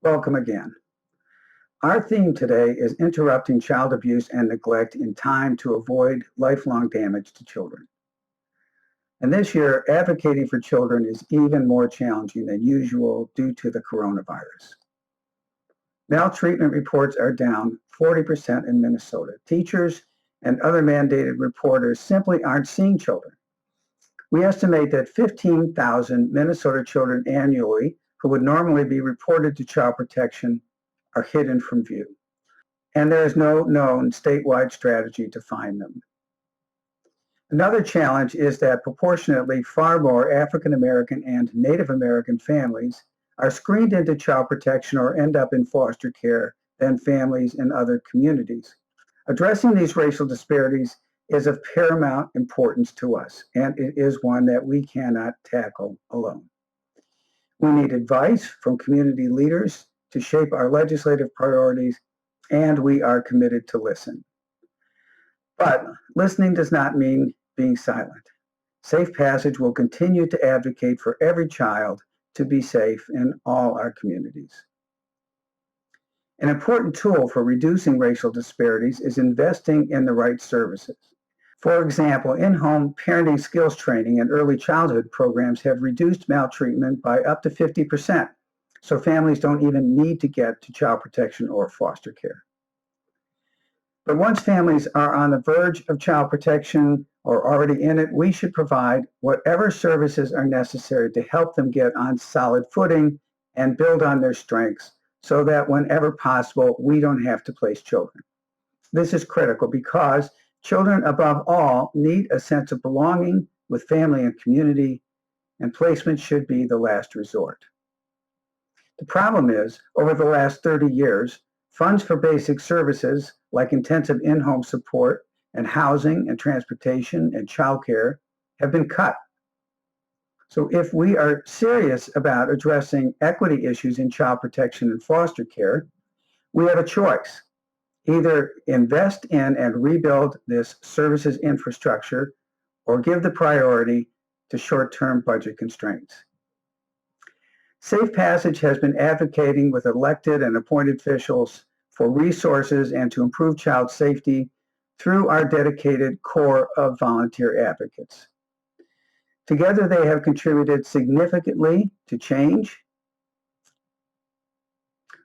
Welcome again. Our theme today is interrupting child abuse and neglect in time to avoid lifelong damage to children. And this year, advocating for children is even more challenging than usual due to the coronavirus. Maltreatment reports are down 40% in Minnesota. Teachers and other mandated reporters simply aren't seeing children. We estimate that 15,000 Minnesota children annually who would normally be reported to child protection are hidden from view, and there is no known statewide strategy to find them. Another challenge is that proportionately far more African American and Native American families are screened into child protection or end up in foster care than families in other communities. Addressing these racial disparities is of paramount importance to us, and it is one that we cannot tackle alone. We need advice from community leaders to shape our legislative priorities, and we are committed to listen. But listening does not mean being silent. Safe Passage will continue to advocate for every child to be safe in all our communities. An important tool for reducing racial disparities is investing in the right services. For example, in-home parenting skills training and early childhood programs have reduced maltreatment by up to 50%, so families don't even need to get to child protection or foster care. But once families are on the verge of child protection or already in it, we should provide whatever services are necessary to help them get on solid footing and build on their strengths so that whenever possible, we don't have to place children. This is critical because children, above all, need a sense of belonging with family and community, and placement should be the last resort. The problem is, over the last 30 years, funds for basic services like intensive in-home support and housing and transportation and childcare have been cut. So if we are serious about addressing equity issues in child protection and foster care, we have a choice. Either invest in and rebuild this services infrastructure or give the priority to short-term budget constraints. Safe Passage has been advocating with elected and appointed officials for resources and to improve child safety through our dedicated core of volunteer advocates. Together, they have contributed significantly to change.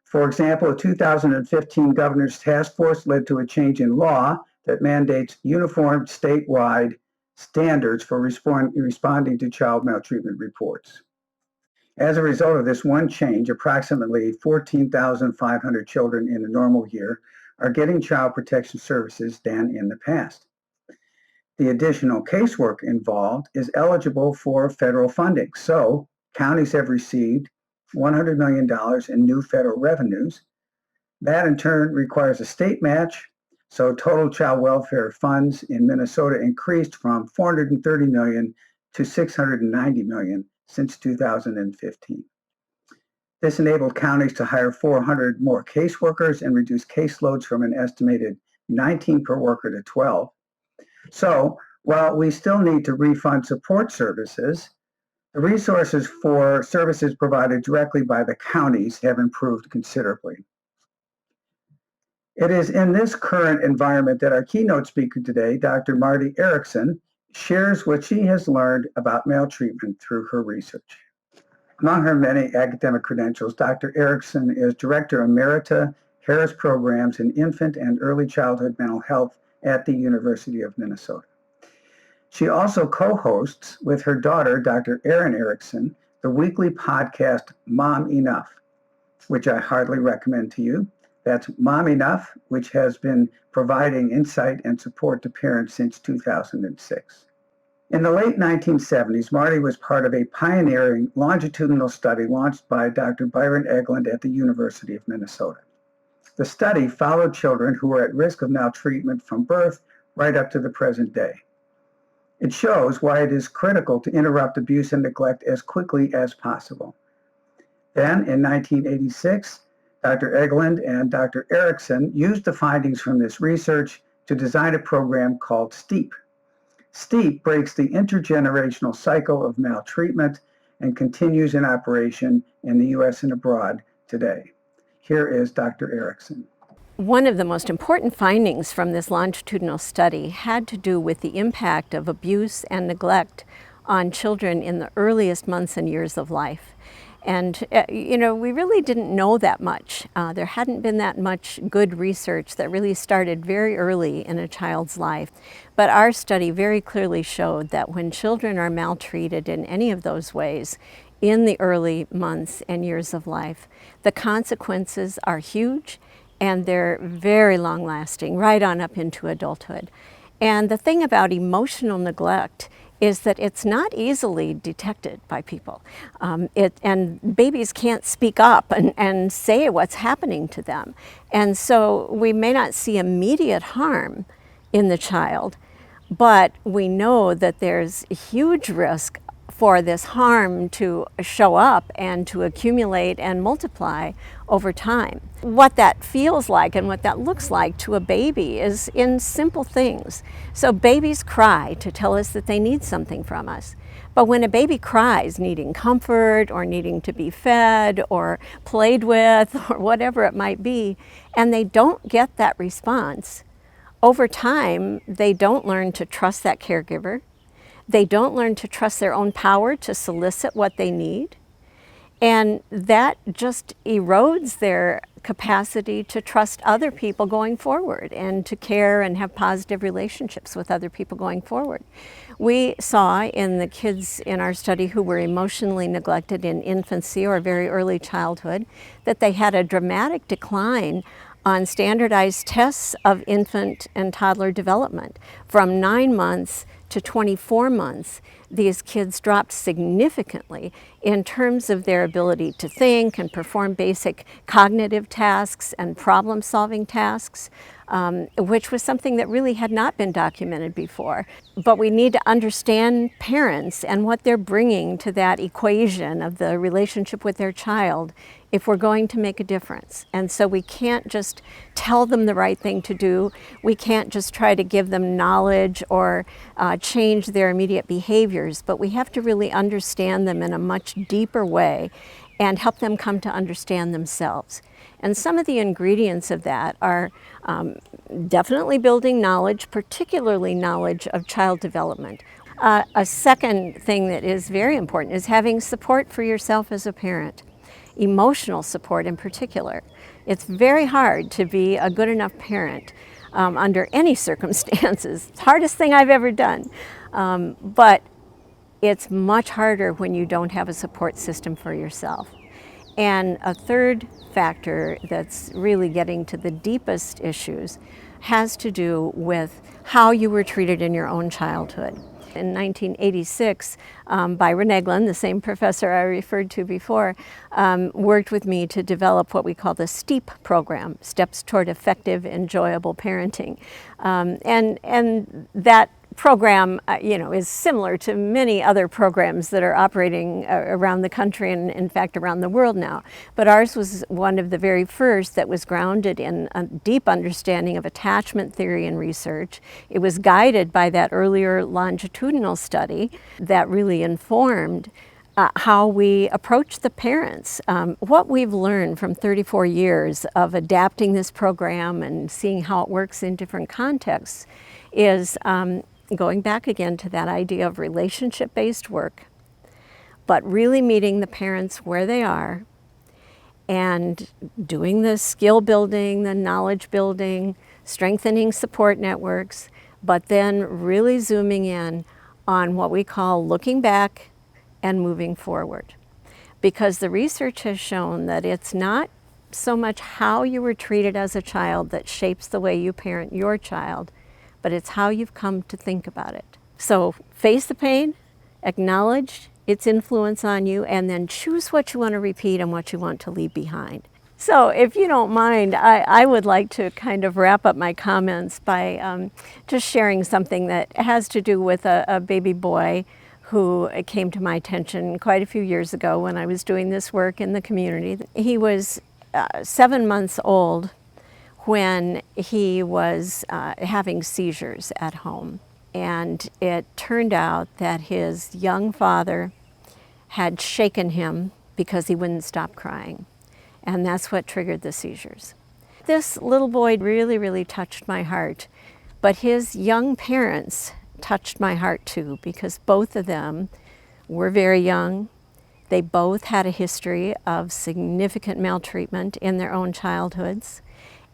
For example, a 2015 Governor's Task Force led to a change in law that mandates uniform statewide standards for responding to child maltreatment reports. As a result of this one change, approximately 14,500 children in a normal year are getting child protection services than in the past. The additional casework involved is eligible for federal funding, so counties have received $100 million in new federal revenues. That in turn requires a state match, so total child welfare funds in Minnesota increased from $430 million to $690 million since 2015. This enabled counties to hire 400 more caseworkers and reduce caseloads from an estimated 19 per worker to 12. So while we still need to refund support services, the resources for services provided directly by the counties have improved considerably. It is in this current environment that our keynote speaker today, Dr. Marty Erickson, shares what she has learned about maltreatment through her research. Among her many academic credentials, Dr. Erickson is Director Emerita Harris Programs in Infant and Early Childhood Mental Health at the University of Minnesota. She also co-hosts with her daughter, Dr. Erin Erickson, the weekly podcast Mom Enough, which I heartily recommend to you. That's Mom Enough, which has been providing insight and support to parents since 2006. In the late 1970s, Marty was part of a pioneering longitudinal study launched by Dr. Byron Egeland at the University of Minnesota. The study followed children who were at risk of maltreatment from birth right up to the present day. It shows why it is critical to interrupt abuse and neglect as quickly as possible. Then, in 1986, Dr. Egeland and Dr. Erickson used the findings from this research to design a program called STEEP. STEEP breaks the intergenerational cycle of maltreatment and continues in operation in the U.S. and abroad today. Here is Dr. Erickson. One of the most important findings from this longitudinal study had to do with the impact of abuse and neglect on children in the earliest months and years of life. And, we really didn't know that much. There hadn't been that much good research that really started very early in a child's life. But our study very clearly showed that when children are maltreated in any of those ways, in the early months and years of life, the consequences are huge and they're very long lasting, right on up into adulthood. And the thing about emotional neglect is that it's not easily detected by people. And babies can't speak up and say what's happening to them. And so we may not see immediate harm in the child, but we know that there's a huge risk for this harm to show up and to accumulate and multiply over time. What that feels like and what that looks like to a baby is in simple things. So babies cry to tell us that they need something from us. But when a baby cries needing comfort or needing to be fed or played with or whatever it might be, and they don't get that response, over time they don't learn to trust that caregiver. They don't learn to trust their own power to solicit what they need. And that just erodes their capacity to trust other people going forward and to care and have positive relationships with other people going forward. We saw in the kids in our study who were emotionally neglected in infancy or very early childhood that they had a dramatic decline on standardized tests of infant and toddler development. From 9 months to 24 months, these kids dropped significantly in terms of their ability to think and perform basic cognitive tasks and problem-solving tasks, which was something that really had not been documented before. But we need to understand parents and what they're bringing to that equation of the relationship with their child if we're going to make a difference. And so we can't just tell them the right thing to do. We can't just try to give them knowledge or change their immediate behaviors, but we have to really understand them in a much deeper way and help them come to understand themselves. And some of the ingredients of that are definitely building knowledge, particularly knowledge of child development. A second thing that is very important is having support for yourself as a parent. Emotional support in particular. It's very hard to be a good enough parent under any circumstances. It's the hardest thing I've ever done. But it's much harder when you don't have a support system for yourself. And a third factor that's really getting to the deepest issues has to do with how you were treated in your own childhood. In 1986, Byron Eglin, the same professor I referred to before, worked with me to develop what we call the STEEP program, Steps Toward Effective, Enjoyable Parenting. And that program, is similar to many other programs that are operating around the country and, in fact, around the world now. But ours was one of the very first that was grounded in a deep understanding of attachment theory and research. It was guided by that earlier longitudinal study that really informed how we approach the parents. What we've learned from 34 years of adapting this program and seeing how it works in different contexts is going back again to that idea of relationship-based work, but really meeting the parents where they are and doing the skill building, the knowledge building, strengthening support networks, but then really zooming in on what we call looking back and moving forward. Because the research has shown that it's not so much how you were treated as a child that shapes the way you parent your child, but it's how you've come to think about it. So face the pain, acknowledge its influence on you, and then choose what you want to repeat and what you want to leave behind. So if you don't mind, I would like to kind of wrap up my comments by just sharing something that has to do with a baby boy who came to my attention quite a few years ago when I was doing this work in the community. He was 7 months old when he was having seizures at home. And it turned out that his young father had shaken him because he wouldn't stop crying. and that's what triggered the seizures. This little boy really touched my heart, but his young parents touched my heart too, because both of them were very young. They both had a history of significant maltreatment in their own childhoods.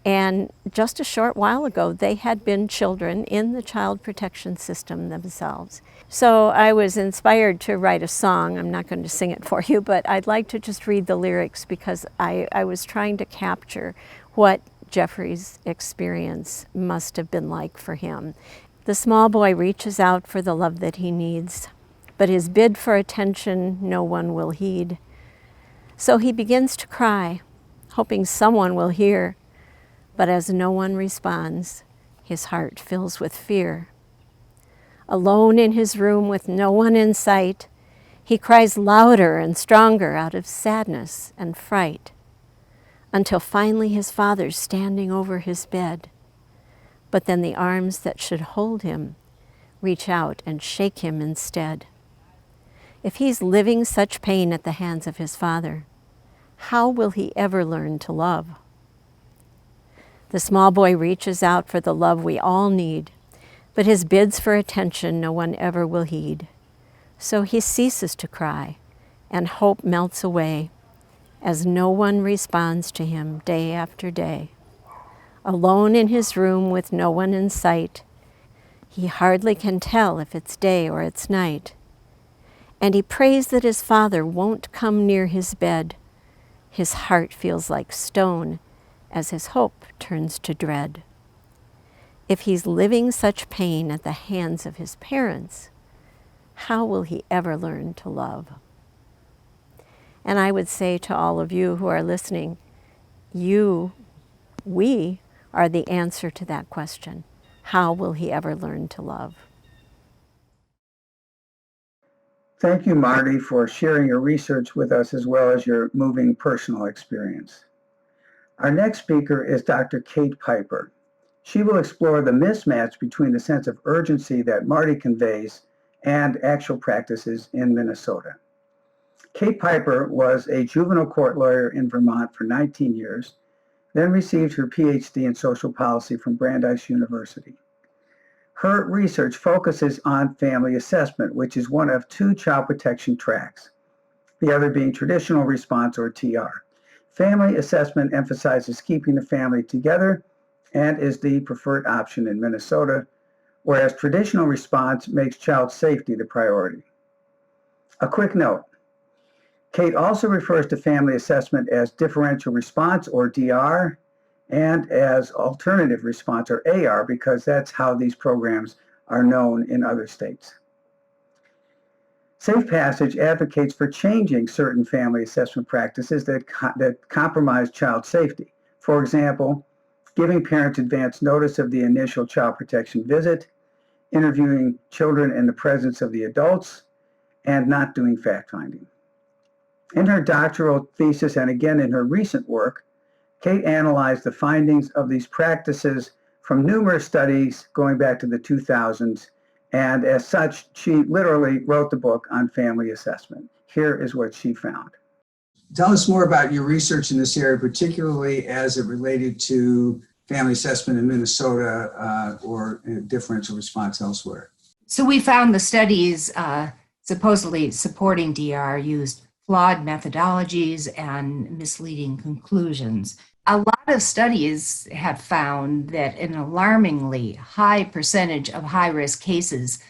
And just a short while ago, they had been children in the child protection system themselves. So I was inspired to write a song. I'm not going to sing it for you, but I'd like to just read the lyrics because I was trying to capture what Jeffrey's experience must have been like for him. The small boy reaches out for the love that he needs, but his bid for attention no one will heed. So he begins to cry, hoping someone will hear. But as no one responds, his heart fills with fear. Alone in his room with no one in sight, he cries louder and stronger out of sadness and fright, until finally his father's standing over his bed. But then the arms that should hold him reach out and shake him instead. If he's living such pain at the hands of his father, how will he ever learn to love? The small boy reaches out for the love we all need, but his bids for attention no one ever will heed. So he ceases to cry, and hope melts away as no one responds to him day after day. Alone in his room with no one in sight, he hardly can tell if it's day or it's night. And he prays that his father won't come near his bed. His heart feels like stone as his hope turns to dread. If he's living such pain at the hands of his parents, how will he ever learn to love? And I would say to all of you who are listening, we are the answer to that question. How will he ever learn to love? Thank you, Marty, for sharing your research with us as well as your moving personal experience. Our next speaker is Dr. Kate Piper. She will explore the mismatch between the sense of urgency that Marty conveys and actual practices in Minnesota. Kate Piper was a juvenile court lawyer in Vermont for 19 years, then received her PhD in social policy from Brandeis University. Her research focuses on family assessment, which is one of two child protection tracks, the other being traditional response or TR. Family assessment emphasizes keeping the family together and is the preferred option in Minnesota, whereas traditional response makes child safety the priority. A quick note, Kate also refers to family assessment as differential response or DR and as alternative response or AR because that's how these programs are known in other states. Safe Passage advocates for changing certain family assessment practices that compromise child safety. For example, giving parents advance notice of the initial child protection visit, interviewing children in the presence of the adults, and not doing fact-finding. In her doctoral thesis and again in her recent work, Kate analyzed the findings of these practices from numerous studies going back to the 2000s, and as such, she literally wrote the book on family assessment. Here is what she found. Tell us more about your research in this area, particularly as it related to family assessment in Minnesota or differential response elsewhere. So we found the studies supposedly supporting DR used flawed methodologies and misleading conclusions. A lot of studies have found that an alarmingly high percentage of high-risk cases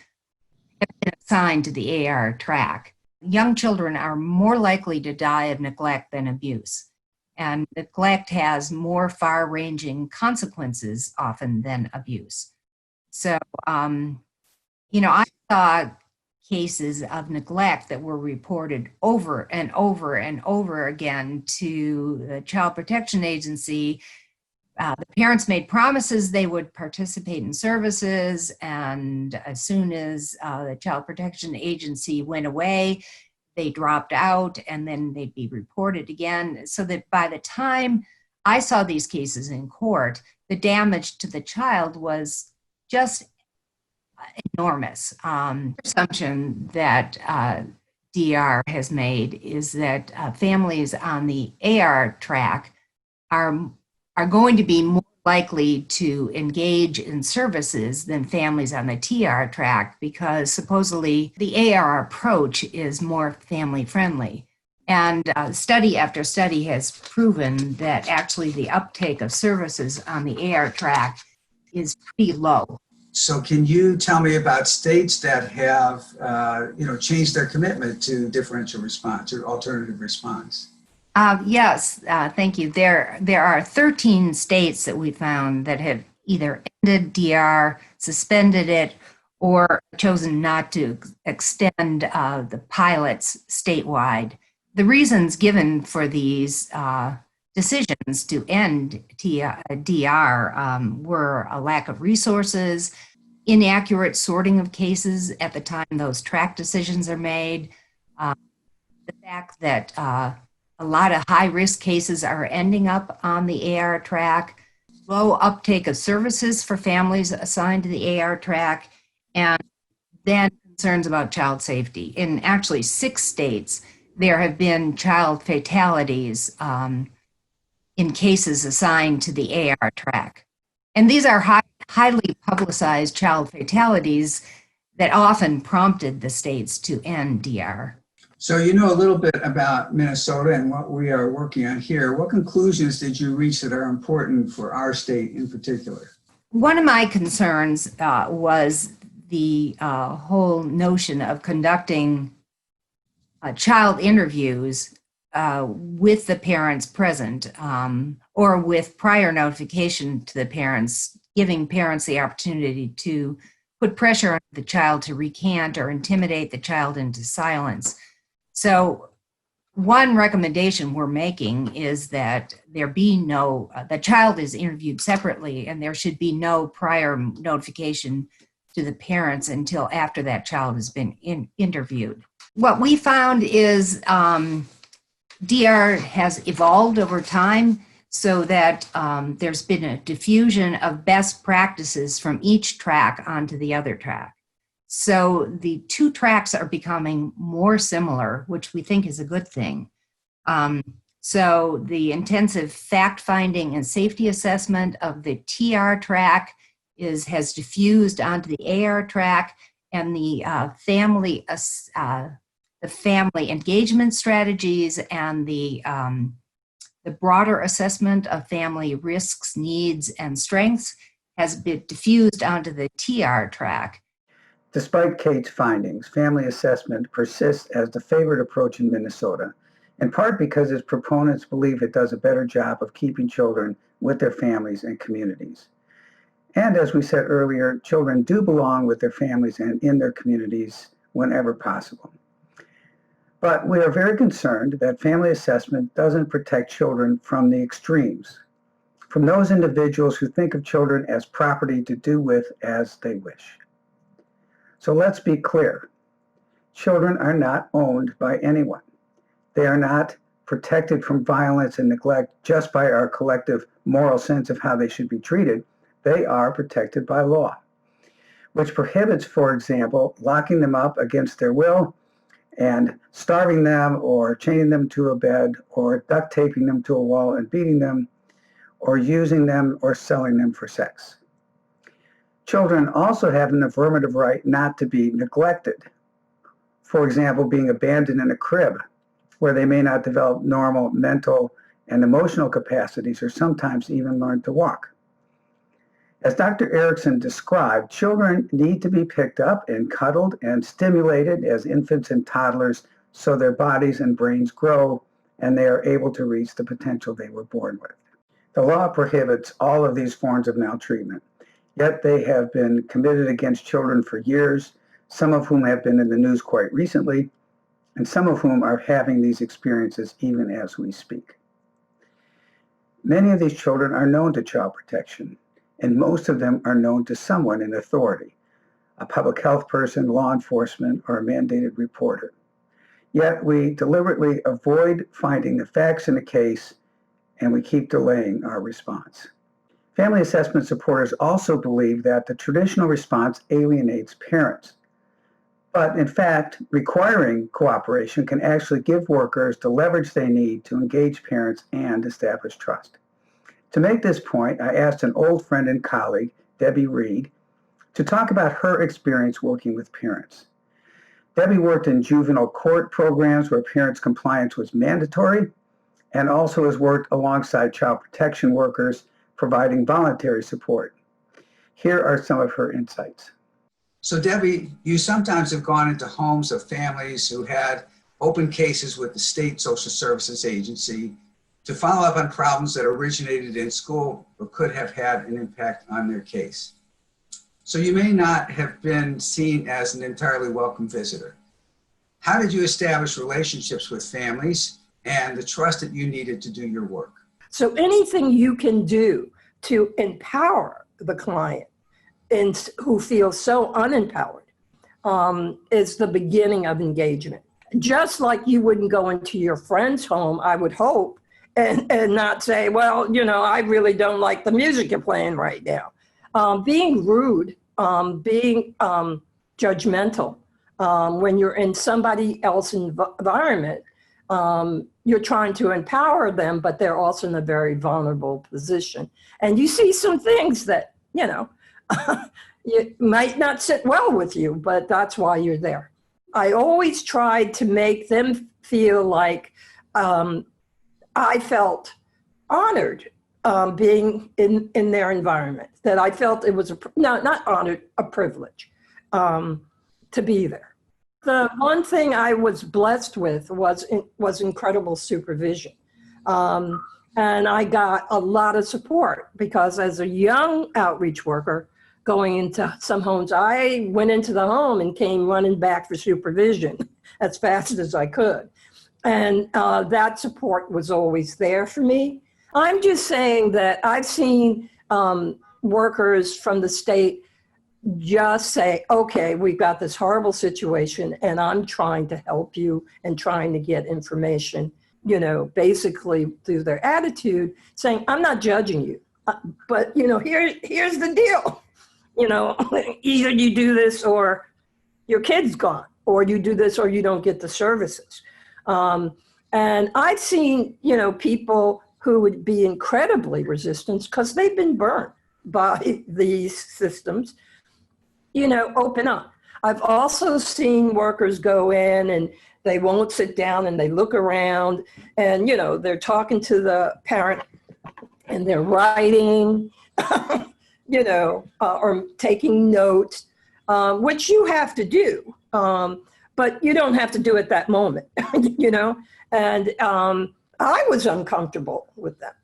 have been assigned to the AR track. Young children are more likely to die of neglect than abuse, and neglect has more far-ranging consequences often than abuse. So, I saw cases of neglect that were reported over and over and over again to the Child Protection Agency. The parents made promises they would participate in services, and as soon as the Child Protection Agency went away, they dropped out, and then they'd be reported again. So that by the time I saw these cases in court, the damage to the child was just enormous. Assumption that DR has made is that families on the AR track are going to be more likely to engage in services than families on the TR track, because supposedly the AR approach is more family friendly. And study after study has proven that actually the uptake of services on the AR track is pretty low. So can you tell me about states that have, changed their commitment to differential response or alternative response? Yes, thank you. There are 13 states that we found that have either ended DR, suspended it, or chosen not to extend the pilots statewide. The reasons given for these decisions to end DR were a lack of resources, inaccurate sorting of cases at the time those track decisions are made, the fact that a lot of high-risk cases are ending up on the AR track, low uptake of services for families assigned to the AR track, and then concerns about child safety. In actually 6 states, there have been child fatalities in cases assigned to the AR track. And these are highly publicized child fatalities that often prompted the states to end DR. So you know a little bit about Minnesota and what we are working on here. What conclusions did you reach that are important for our state in particular? One of my concerns was the whole notion of conducting child interviews with the parents present, or with prior notification to the parents, giving parents the opportunity to put pressure on the child to recant or intimidate the child into silence. So one recommendation we're making is that there be no, the child is interviewed separately, and there should be no prior notification to the parents until after that child has been interviewed. What we found is DR has evolved over time so that there's been a diffusion of best practices from each track onto the other track. So the 2 tracks are becoming more similar, which we think is a good thing. So the intensive fact-finding and safety assessment of the TR track has diffused onto the AR track, and the family engagement strategies and the broader assessment of family risks, needs, and strengths has been diffused onto the TR track. Despite Kate's findings, family assessment persists as the favorite approach in Minnesota, in part because its proponents believe it does a better job of keeping children with their families and communities. And as we said earlier, children do belong with their families and in their communities whenever possible. But we are very concerned that family assessment doesn't protect children from the extremes, from those individuals who think of children as property to do with as they wish. So let's be clear. Children are not owned by anyone. They are not protected from violence and neglect just by our collective moral sense of how they should be treated. They are protected by law, which prohibits, for example, locking them up against their will and starving them or chaining them to a bed or duct taping them to a wall and beating them or using them or selling them for sex. Children also have an affirmative right not to be neglected. For example, being abandoned in a crib where they may not develop normal mental and emotional capacities or sometimes even learn to walk. As Dr. Erickson described, children need to be picked up and cuddled and stimulated as infants and toddlers so their bodies and brains grow and they are able to reach the potential they were born with. The law prohibits all of these forms of maltreatment, yet they have been committed against children for years, some of whom have been in the news quite recently, and some of whom are having these experiences even as we speak. Many of these children are known to child protection, and most of them are known to someone in authority, a public health person, law enforcement, or a mandated reporter. Yet we deliberately avoid finding the facts in a case, and we keep delaying our response. Family assessment supporters also believe that the traditional response alienates parents. But in fact, requiring cooperation can actually give workers the leverage they need to engage parents and establish trust. To make this point, I asked an old friend and colleague, Debbie Reed, to talk about her experience working with parents. Debbie worked in juvenile court programs where parents' compliance was mandatory, and also has worked alongside child protection workers providing voluntary support. Here are some of her insights. So Debbie, you sometimes have gone into homes of families who had open cases with the state social services agency to follow up on problems that originated in school or could have had an impact on their case. So you may not have been seen as an entirely welcome visitor. How did you establish relationships with families and the trust that you needed to do your work? So anything you can do to empower the client and who feels so unempowered is the beginning of engagement. Just like you wouldn't go into your friend's home, I would hope, and not say, well, you know, I really don't like the music you're playing right now. Being rude, being judgmental, when you're in somebody else's environment, you're trying to empower them, but they're also in a very vulnerable position. And you see some things that, you know, it might not sit well with you, but that's why you're there. I always tried to make them feel like I felt honored being in their environment, that I felt it was, not honored, a privilege to be there. The one thing I was blessed with was incredible supervision. And I got a lot of support because as a young outreach worker going into some homes, I went into the home and came running back for supervision as fast as I could. And that support was always there for me. I'm just saying that I've seen workers from the state just say, okay, we've got this horrible situation and I'm trying to help you and trying to get information, you know, basically through their attitude saying, I'm not judging you, but you know, here's the deal. You know, either you do this or your kid's gone, or you do this or you don't get the services. And I've seen, you know, people who would be incredibly resistant because they've been burned by these systems, you know, open up. I've also seen workers go in and they won't sit down and they look around and, you know, they're talking to the parent and they're writing, you know, or taking notes, which you have to do, but you don't have to do it that moment, you know, and I was uncomfortable with that.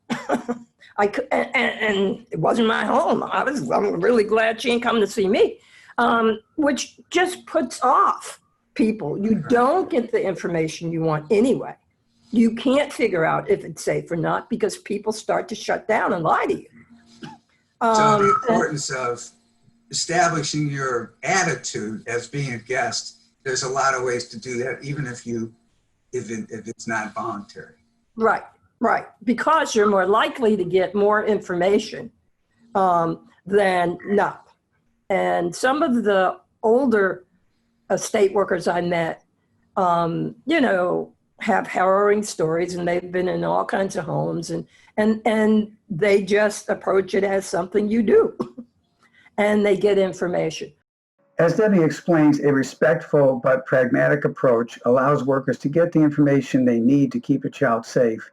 And it wasn't my home. I'm really glad she ain't coming to see me. Which just puts off people. You don't get the information you want anyway. You can't figure out if it's safe or not because people start to shut down and lie to you. So the importance of establishing your attitude as being a guest, there's a lot of ways to do that, even if it's not voluntary. Right. Because you're more likely to get more information than not. And some of the older state workers I met, you know, have harrowing stories and they've been in all kinds of homes and they just approach it as something you do and they get information. As Debbie explains, a respectful but pragmatic approach allows workers to get the information they need to keep a child safe,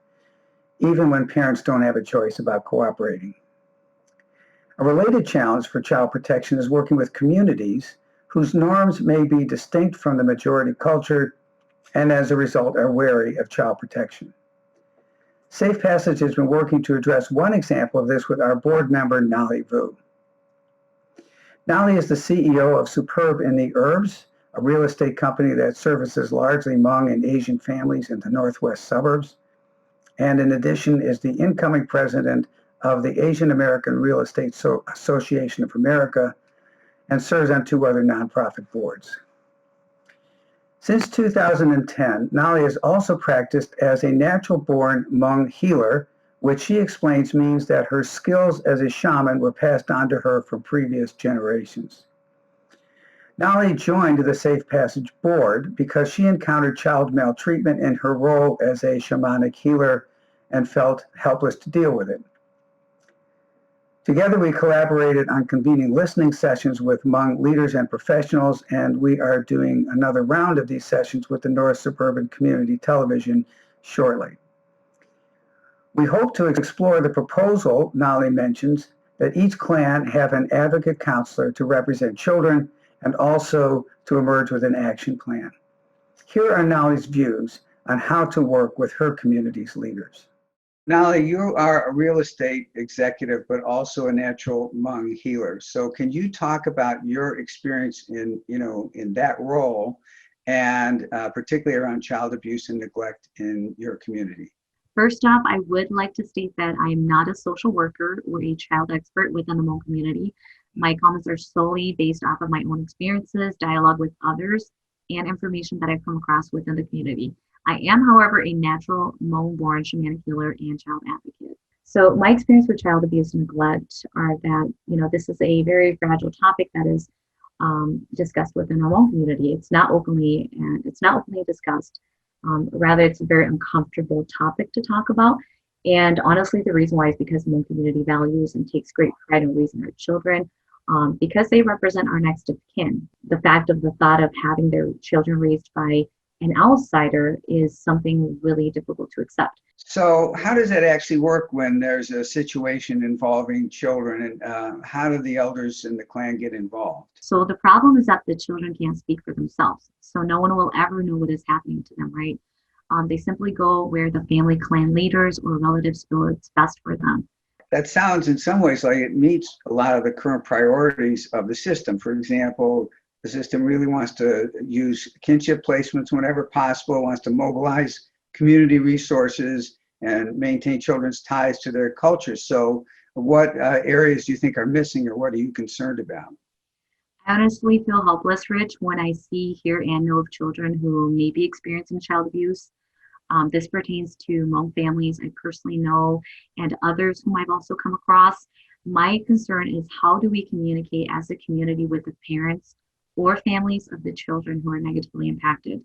even when parents don't have a choice about cooperating. A related challenge for child protection is working with communities whose norms may be distinct from the majority culture and as a result are wary of child protection. Safe Passage has been working to address one example of this with our board member, Nali Vu. Nali is the CEO of Superb in the Urbs, a real estate company that services largely Hmong and Asian families in the northwest suburbs, and in addition is the incoming president of the Asian American Real Estate Association of America and serves on 2 other nonprofit boards. Since 2010, Nali has also practiced as a natural-born Hmong healer, which she explains means that her skills as a shaman were passed on to her from previous generations. Nolly joined the Safe Passage Board because she encountered child maltreatment in her role as a shamanic healer and felt helpless to deal with it. Together, we collaborated on convening listening sessions with Hmong leaders and professionals, and we are doing another round of these sessions with the North Suburban Community Television shortly. We hope to explore the proposal Nolly mentions that each clan have an advocate counselor to represent children and also to emerge with an action plan. Here are Nolly's views on how to work with her community's leaders. Nolly, you are a real estate executive, but also a natural Hmong healer. So can you talk about your experience in that role and particularly around child abuse and neglect in your community? First off, I would like to state that I am not a social worker or a child expert within the Hmong community. My comments are solely based off of my own experiences, dialogue with others, and information that I've come across within the community. I am, however, a natural Hmong-born shamanic healer and child advocate. So my experience with child abuse and neglect are that, this is a very fragile topic that is discussed within our Hmong community. It's not openly discussed. Rather, it's a very uncomfortable topic to talk about. And honestly, the reason why is because the Hmong community values and takes great pride in raising our children because they represent our next of kin. The fact of the thought of having their children raised by an outsider is something really difficult to accept. So how does that actually work when there's a situation involving children, and how do the elders in the clan get involved? So the problem is that the children can't speak for themselves. So no one will ever know what is happening to them, right? They simply go where the family clan leaders or relatives feel it's best for them. That sounds in some ways like it meets a lot of the current priorities of the system. For example, the system really wants to use kinship placements whenever possible, wants to mobilize community resources and maintain children's ties to their culture. So what areas do you think are missing, or what are you concerned about? I honestly feel helpless, Rich, when I see, hear, and know of children who may be experiencing child abuse. This pertains to Hmong families I personally know and others whom I've also come across. My concern is, how do we communicate as a community with the parents or families of the children who are negatively impacted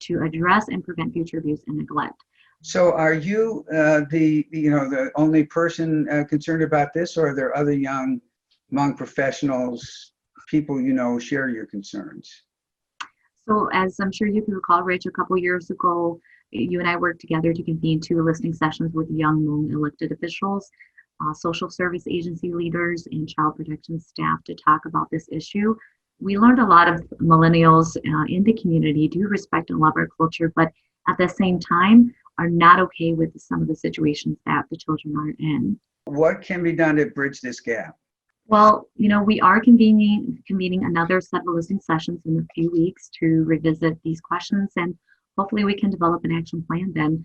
to address and prevent future abuse and neglect? So are you the only person concerned about this, or are there other young Hmong professionals, people share your concerns? So as I'm sure you can recall, Rich, a couple years ago, you and I worked together to convene 2 listening sessions with young Hmong elected officials, social service agency leaders, and child protection staff to talk about this issue. We learned a lot of millennials in the community do respect and love our culture, but at the same time are not okay with some of the situations that the children are in. What can be done to bridge this gap? Well, we are convening another set of listening sessions in a few weeks to revisit these questions, and hopefully we can develop an action plan then.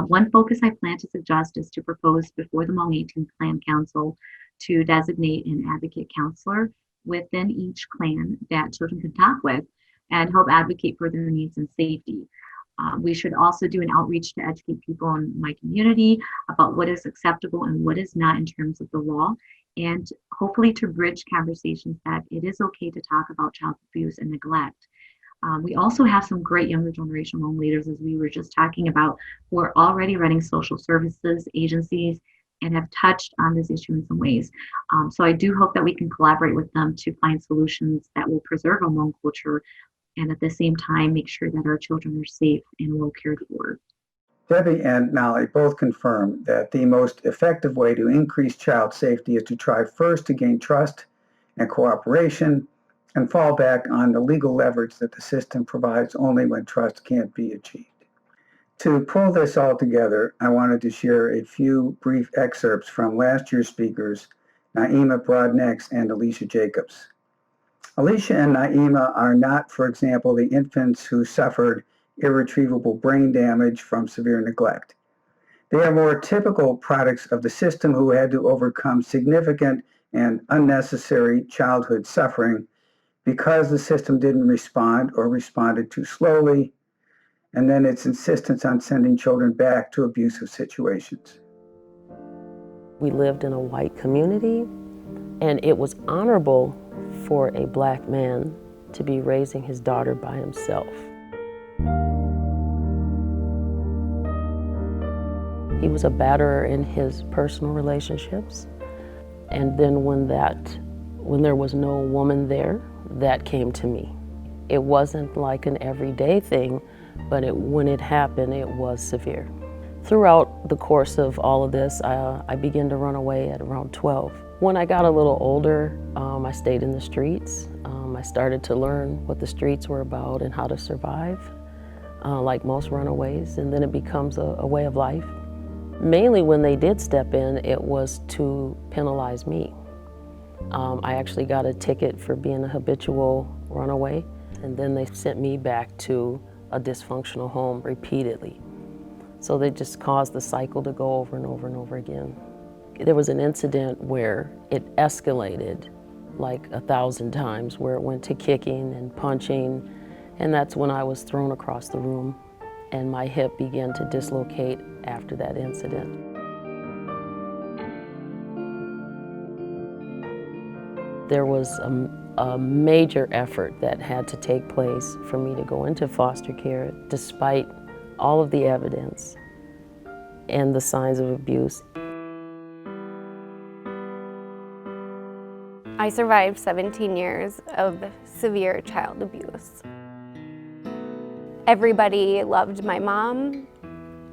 One focus I plan to suggest is to propose before the Hmong 18 Clan Council to designate an advocate counselor within each clan that children can talk with and help advocate for their needs and safety. We should also do an outreach to educate people in my community about what is acceptable and what is not in terms of the law, and hopefully to bridge conversations that it is okay to talk about child abuse and neglect. We also have some great younger generation Hmong leaders, as we were just talking about, who are already running social services agencies and have touched on this issue in some ways. So I do hope that we can collaborate with them to find solutions that will preserve our Hmong culture and at the same time make sure that our children are safe and well cared for. Debbie and Nolly both confirm that the most effective way to increase child safety is to try first to gain trust and cooperation and fall back on the legal leverage that the system provides only when trust can't be achieved. To pull this all together, I wanted to share a few brief excerpts from last year's speakers, Naima Broadnax and Alicia Jacobs. Alicia and Naima are not, for example, the infants who suffered irretrievable brain damage from severe neglect. They are more typical products of the system who had to overcome significant and unnecessary childhood suffering because the system didn't respond or responded too slowly, and then its insistence on sending children back to abusive situations. We lived in a white community, and it was honorable for a black man to be raising his daughter by himself. He was a batterer in his personal relationships. And then when there was no woman there, that came to me. It wasn't like an everyday thing, but when it happened, it was severe. Throughout the course of all of this, I began to run away at around 12. When I got a little older, I stayed in the streets. I started to learn what the streets were about and how to survive, like most runaways, and then it becomes a way of life. Mainly when they did step in, it was to penalize me. I actually got a ticket for being a habitual runaway, and then they sent me back to a dysfunctional home repeatedly. So they just caused the cycle to go over and over and over again. There was an incident where it escalated like 1,000 times, where it went to kicking and punching, and that's when I was thrown across the room and my hip began to dislocate after that incident. There was a major effort that had to take place for me to go into foster care, despite all of the evidence and the signs of abuse. I survived 17 years of severe child abuse. Everybody loved my mom.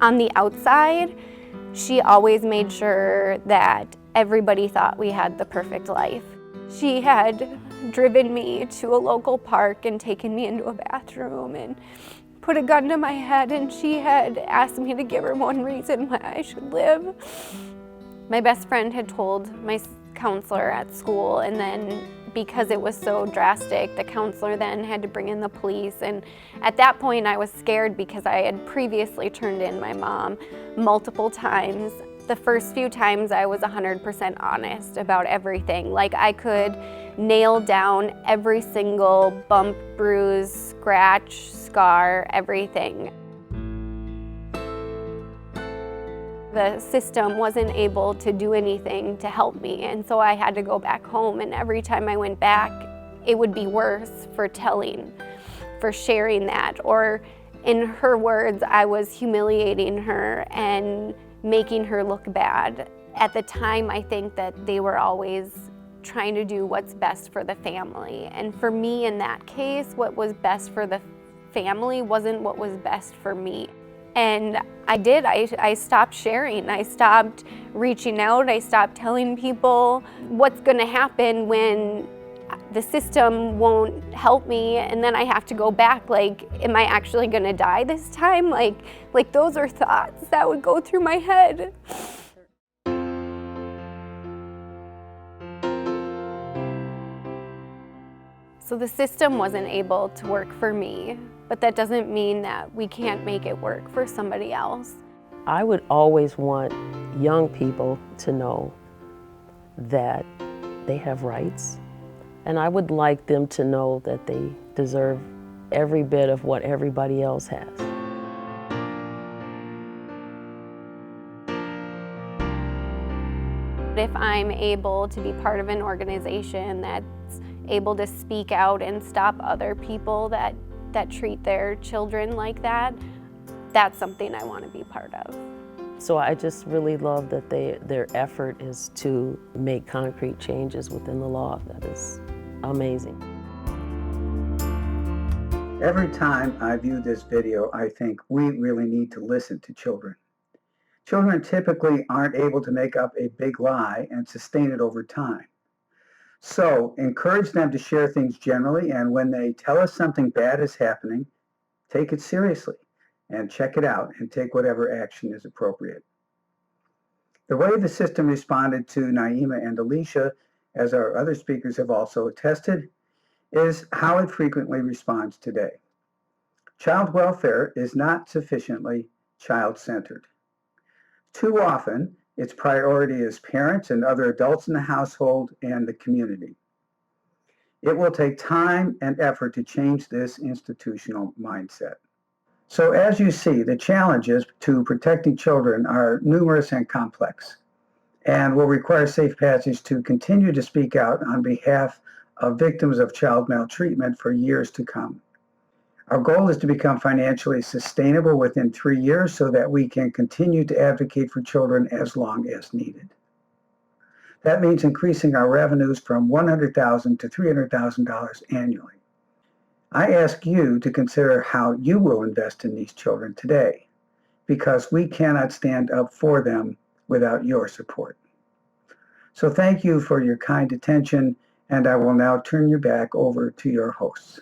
On the outside, she always made sure that everybody thought we had the perfect life. She had driven me to a local park and taken me into a bathroom and put a gun to my head, and she had asked me to give her one reason why I should live. My best friend had told my counselor at school, and then because it was so drastic, the counselor then had to bring in the police. And at that point I was scared because I had previously turned in my mom multiple times. The first few times I was 100% honest about everything. Like, I could nail down every single bump, bruise, scratch, scar, everything. The system wasn't able to do anything to help me, and so I had to go back home, and every time I went back, it would be worse for telling, for sharing that, or in her words, I was humiliating her and making her look bad. At the time, I think that they were always trying to do what's best for the family, and for me in that case, what was best for the family wasn't what was best for me. And I stopped sharing, I stopped reaching out, I stopped telling people what's gonna happen when the system won't help me and then I have to go back. Like, am I actually gonna die this time? Like those are thoughts that would go through my head. So the system wasn't able to work for me, but that doesn't mean that we can't make it work for somebody else. I would always want young people to know that they have rights, and I would like them to know that they deserve every bit of what everybody else has. If I'm able to be part of an organization that's able to speak out and stop other people that treat their children like that, that's something I want to be part of. So I just really love that their effort is to make concrete changes within the law. That is amazing. Every time I view this video, I think we really need to listen to children. Children typically aren't able to make up a big lie and sustain it over time. So encourage them to share things generally, and when they tell us something bad is happening, take it seriously and check it out and take whatever action is appropriate. The way the system responded to Naima and Alicia, as our other speakers have also attested, is how it frequently responds today. Child welfare is not sufficiently child-centered. Too often, its priority is parents and other adults in the household and the community. It will take time and effort to change this institutional mindset. So as you see, the challenges to protecting children are numerous and complex, and will require Safe Passage to continue to speak out on behalf of victims of child maltreatment for years to come. Our goal is to become financially sustainable within 3 years so that we can continue to advocate for children as long as needed. That means increasing our revenues from $100,000 to $300,000 annually. I ask you to consider how you will invest in these children today, because we cannot stand up for them without your support. So thank you for your kind attention, and I will now turn you back over to your hosts.